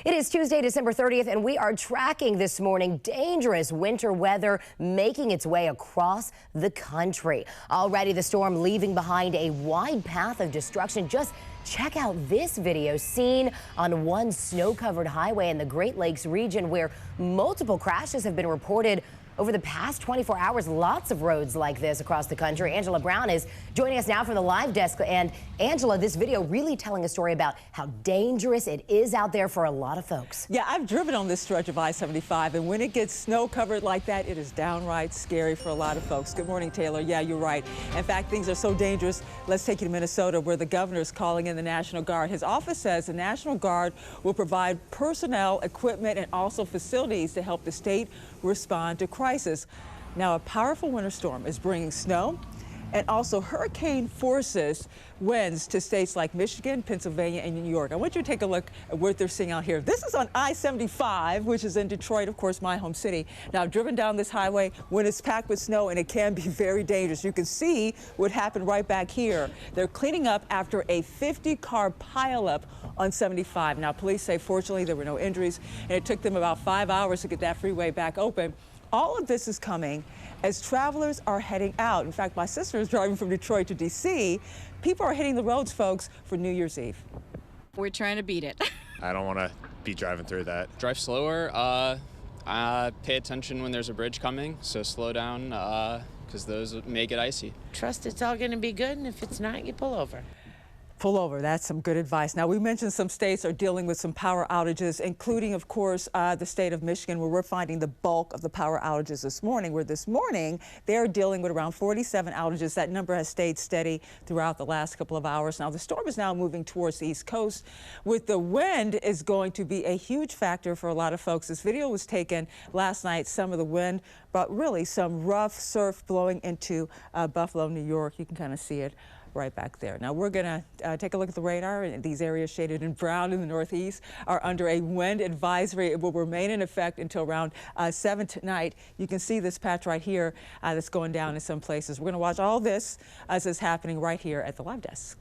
It is Tuesday, December 30th, and we are tracking this morning dangerous winter weather making its way across the country. Already the storm leaving behind a wide path of destruction. Just check out this video seen on one snow-covered highway in the Great Lakes region where multiple crashes have been reported over the past 24 hours. Lots of roads like this across the country. Angela Brown is joining us now from the live desk. And Angela, this video really telling a story about how dangerous it is out there for a lot of folks. Yeah, I've driven on this stretch of I-75, and when it gets snow covered like that, it is downright scary for a lot of folks. Good morning, Taylor. Yeah, you're right. In fact, things are so dangerous. Let's take you to Minnesota, where the governor is calling in the National Guard. His office says the National Guard will provide personnel, equipment, and also facilities to help the state respond to crisis. Now, a powerful winter storm is bringing snow and also hurricane forces winds to states like Michigan, Pennsylvania, and New York. I want you to take a look at what they're seeing out here. This is on I-75, which is in Detroit, of course, my home city. Now, I've driven down this highway when it's packed with snow, and it can be very dangerous. You can see what happened right back here. They're cleaning up after a 50-car pileup on 75. Now, police say, fortunately, there were no injuries, and it took them about 5 hours to get that freeway back open. All of this is coming as travelers are heading out. In fact, my sister is driving from Detroit to D.C. People are hitting the roads, folks, for New Year's Eve. We're trying to beat it. I don't want to be driving through that. Drive slower. Pay attention when there's a bridge coming, so slow down because those make it icy. Trust it's all going to be good, and if it's not, you pull over. Pull over. That's some good advice. Now, we mentioned some states are dealing with some power outages, including, of course, the state of Michigan, where we're finding the bulk of the power outages this morning, where this morning they're dealing with around 47 outages. That number has stayed steady throughout the last couple of hours. Now, the storm is now moving towards the East Coast. With the wind is going to be a huge factor for a lot of folks. This video was taken last night. Some of the wind, but really some rough surf blowing into Buffalo, New York. You can kind of see it right back there. Now, we're going to take a look at the radar. And these areas shaded in brown in the northeast are under a wind advisory. It will remain in effect until around 7 tonight. You can see this patch right here that's going down in some places. We're going to watch all this as it's happening right here at the live desk.